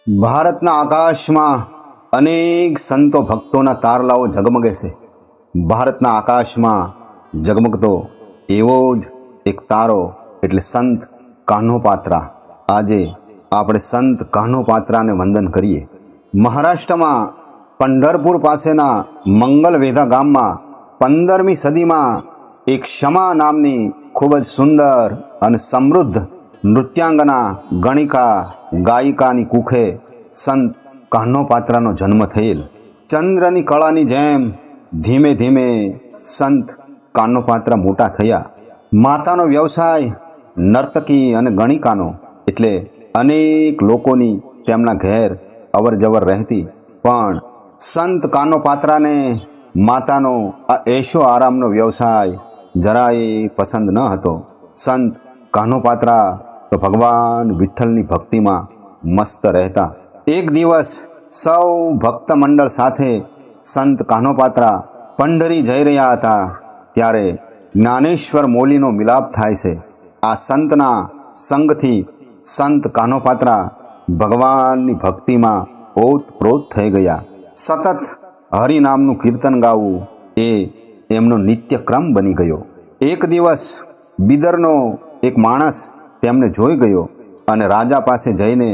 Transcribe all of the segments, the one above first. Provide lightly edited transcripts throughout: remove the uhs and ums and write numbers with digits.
ભારતના આકાશમાં અનેક સંતો ભક્તોના તારલાઓ ઝગમગે છે. ભારતના આકાશમાં ઝગમગતો એવો જ એક તારો એટલે સંત કાન્હોપાત્રા. આજે આપણે સંત કાન્હોપાત્રાને વંદન કરીએ. મહારાષ્ટ્રમાં પંઢરપુર પાસેના મંગલવેધા ગામમાં 15મી સદીમાં એક ક્ષમા નામની ખૂબ જ સુંદર અને સમૃદ્ધ નૃત્યાંગના ગણિકા ગાયિકાની કુખે સંત કાન્હોપાત્રાનો જન્મ થયેલ. ચંદ્રની કળાની જેમ ધીમે ધીમે સંત કાન્હોપાત્રા મોટા થયા. માતાનો વ્યવસાય નર્તકી અને ગણિકાનો એટલે અનેક લોકોની તેમના ઘેર અવર જવર રહેતી. પણ સંત કાન્હોપાત્રાને માતાનો આ એશો આરામનો વ્યવસાય જરાય પસંદ ન હતો. સંત કાન્હોપાત્રા તો ભગવાન વિઠ્ઠલની ભક્તિમાં મસ્ત રહેતા. એક દિવસ સૌ ભક્ત મંડળ સાથે સંત કાન્હોપાત્રા પંઢરી જઈ રહ્યા હતા. ત્યારે જ્ઞાનેશ્વર મૌલીનો મિલાપ થાય છે. આ સંતના સંગથી સંત કાન્હોપાત્રા ભગવાનની ભક્તિમાં ઓતપ્રોત થઈ ગયા. સતત હરિનામનું કીર્તન ગાવું એ એમનો નિત્યક્રમ બની ગયો. એક દિવસ બિદરનો એક માણસ તેમને જોઈ ગયો અને રાજા પાસે જઈને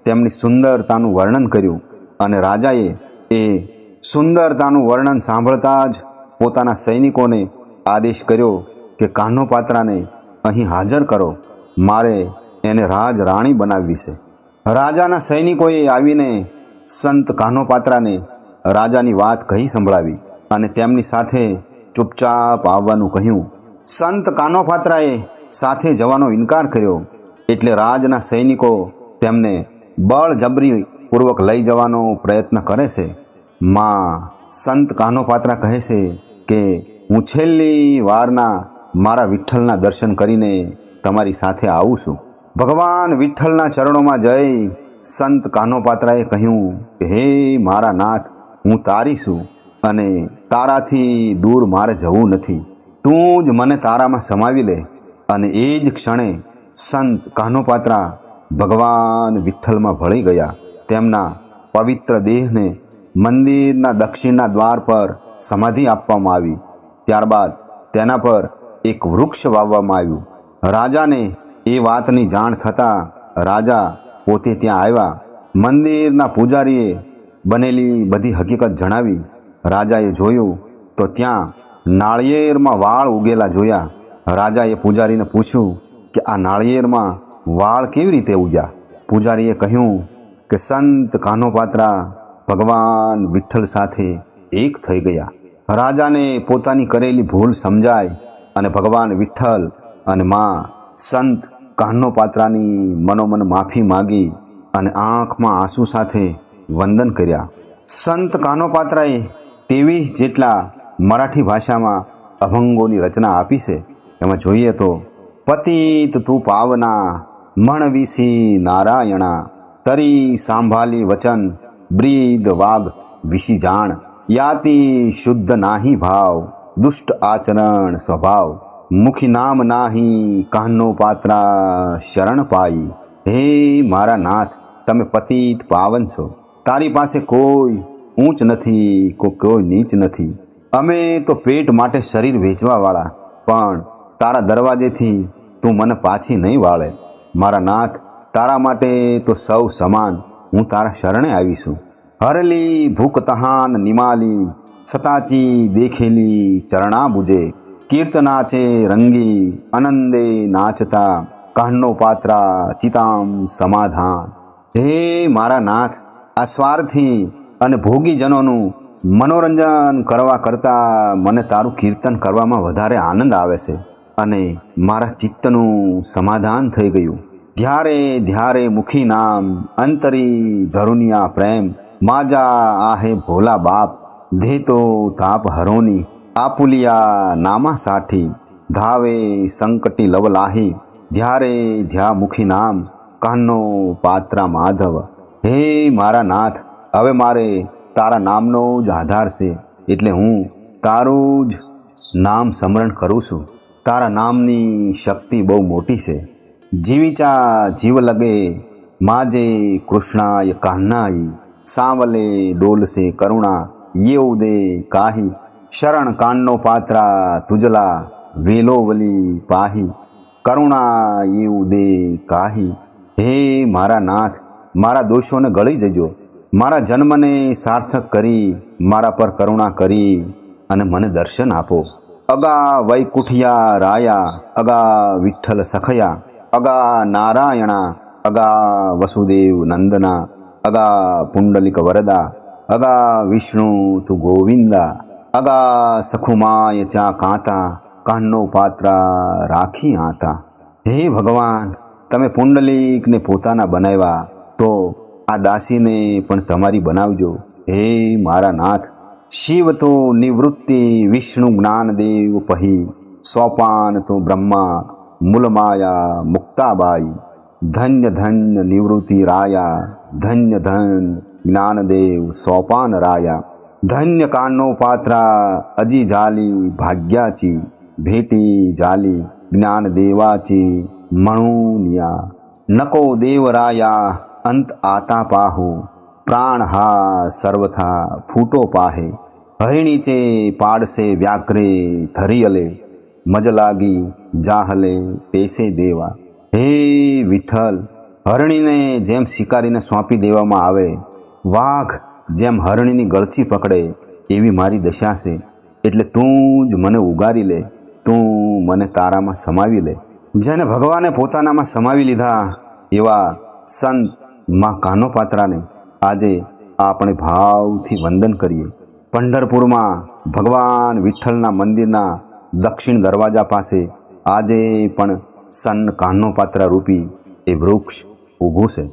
તેમની સુંદરતાનું વર્ણન કર્યું. અને રાજાએ એ સુંદરતાનું વર્ણન સાંભળતા જ પોતાના સૈનિકોને આદેશ કર્યો કે કાન્હોપાત્રાને અહીં હાજર કરો, મારે એને રાજ રાણી બનાવવી છે. રાજાના સૈનિકોએ આવીને સંત કાન્હોપાત્રાને રાજાની વાત કહી સંભળાવી અને તેમની સાથે ચૂપચાપ આવવાનું કહ્યું. સંત કાન્હોપાત્રાએ સાથે જવાનો ઇનકાર કર્યો. એટલે રાજના સૈનિકો તેમને બળજબરી પૂર્વક લઈ જવાનો પ્રયત્ન કરે છે. સંત કાન્હોપાત્રા કહે છે કે હું છેલ્લી વારના મારા વિઠ્ઠલના દર્શન કરીને તમારી સાથે આવું છું. ભગવાન વિઠ્ઠલના ચરણોમાં જઈ સંત કાન્હોપાત્રાએ કહ્યું કે હે મારા નાથ, હું તારી છું અને તારાથી દૂર મારે જવું નથી. તું જ મને તારામાં સમાવી લે. અને એ જ ક્ષણે સંત કાન્હોપાત્રા ભગવાન વિઠ્ઠલમાં ભળી ગયા. તેમના પવિત્ર દેહને મંદિરના દક્ષિણના દ્વાર પર સમાધિ આપવામાં આવી. ત્યારબાદ તેના પર એક વૃક્ષ વાવવામાં આવ્યું. રાજાને એ વાતની જાણ થતાં રાજા પોતે ત્યાં આવ્યા. મંદિરના પૂજારીએ બનેલી બધી હકીકત જણાવી. રાજાએ જોયું તો ત્યાં નાળિયેરમાં વાળ ઉગેલા જોયા. રાજાએ પૂજારીને પૂછ્યું કે આ નાળિયેરમાં વાળ કેવી રીતે ઉગ્યા? પૂજારીએ કહ્યું કે સંત કાન્હોપાત્રા ભગવાન વિઠ્ઠલ સાથે એક થઈ ગયા. રાજાને પોતાની કરેલી ભૂલ સમજાય અને ભગવાન વિઠ્ઠલ અને સંત કાન્હોપાત્રાની મનોમન માફી માગી અને આંખમાં આંસુ સાથે વંદન કર્યા. સંત કાન્હોપાત્રાએ 23 જેટલા મરાઠી ભાષામાં અભંગોની રચના આપી છે. એમાં જોઈએ તો પતિત તું પાવના મણવીસી નારાયણા, તરી સાંભાલી વચન બ્રીદ વાગ વિશી જાણ, યાતિ શુદ્ધ નાહી ભાવ દુષ્ટ આચરણ સ્વભાવ, મુખી નામ નાહી કાન્હોપાત્રા શરણ પાઈ. હે મારા નાથ, તમે પતિત પાવન છો. તારી પાસે કોઈ ઊંચ નથી, કોઈ નીચ નથી. અમે તો પેટ માટે શરીર વેચવાવાળા, પણ તારા દરવાજેથી તું મને પાછી નહીં વાળે. મારા નાથ, તારા માટે તો સૌ સમાન. હું તારા શરણે આવીશું. હરલી ભૂખ તહાન નિમાલી, સતાચી દેખેલી ચરણા બુજે, કીર્તનાચે રંગી આનંદે નાચતા, કાન્હોપાત્રા ચિતામ સમાધાન. હે મારા નાથ, આ સ્વાર્થી અને ભોગીજનોનું મનોરંજન કરવા કરતાં મને તારું કીર્તન કરવામાં વધારે આનંદ આવે છે અને મારા ચિત્તનું સમાધાન થઈ ગયું. ધ્યારે ધ્યારે મુખી નામ, અંતરી ધરુનિયા પ્રેમ, માજા આહે ભોલા બાપ, ધેતો તાપ હરોની, આપુલિયા નામા સાઠી, ધાવે સંકટી લવલાહી, ધ્યારે ધ્યા મુખી નામ, કાન્હોપાત્રા માધવ. હે મારા નાથ, હવે મારે તારા નામનો જ આધાર છે, એટલે હું તારું જ નામ સ્મરણ કરું છું. તારા નામની શક્તિ બહુ મોટી છે. જીવીચા જીવ લગે માજે કૃષ્ણાય કાહ્નાઈ સાવલે ડોલસે કરુણા ये उदे काही शरण कान्नो पात्रा तुजला वेलोवली पाही करुणा ये उदे काही हे मारा नाथ मारा दोषोने गળી જજો મારા જન્મને સાર્થક કરી મારા પર કરુણા કરી અને મને દર્શન આપો અગા વૈકુઠિયા રાયા અગા વિઠ્ઠલ સખયા અગા નારાયણા અગા વસુદેવ નંદના અગા પુંડલિક વરદા અગા વિષ્ણુ તુ ગોવિંદા અગા સખુમાય ચા કાંતા કાહ્નો પાત્રા રાખી આતા હે ભગવાન તમે પુંડલિકને પોતાના બનાવ્યા તો આ દાસીને પણ તમારી બનાવજો હે મારા નાથ શિવ તો નિવૃત્તિ વિષ્ણુ જ્ઞાનદેવ પહી સોપાન તો બ્રહ્મા મૂલમાયા મુક્તાબાઈ ધન્ય ધન્ય નિવૃત્તિ રાયા ધન્ય ધન્ય જ્ઞાનદેવ સોપાન રાયા ધન્ય કાનો પાત્રા અજી જાલી ભાગ્યાચી ભેટી જાલી જ્ઞાનદેવાચી મણુનિયા નકો દેવરાયા અંત આતા પાહુ પ્રાણ હા સર્વથા ફૂટો પાહે હરિણીચે પાડસે વ્યાઘ્રે ધરિયલે મજ લાગી જાહલે તેસે દેવા હે વિઠ્ઠલ હરણીને જેમ શિકારીને સોંપી દેવામાં આવે વાઘ જેમ હરણીની ગળચી પકડે એવી મારી દશા છે એટલે તું જ મને ઉગારી લે તું મને તારામાં સમાવી લે જેને ભગવાને પોતાનામાં સમાવી લીધા એવા સંત માં કાનોપાત્રાને આજે આપણે ભાવથી વંદન કરીએ પંઢરપુરમાં ભગવાન વિઠ્ઠલના મંદિરના દક્ષિણ દરવાજા પાસે આજે પણ સન કાનોપાત્રા રૂપી એ વૃક્ષ ઊભું છે.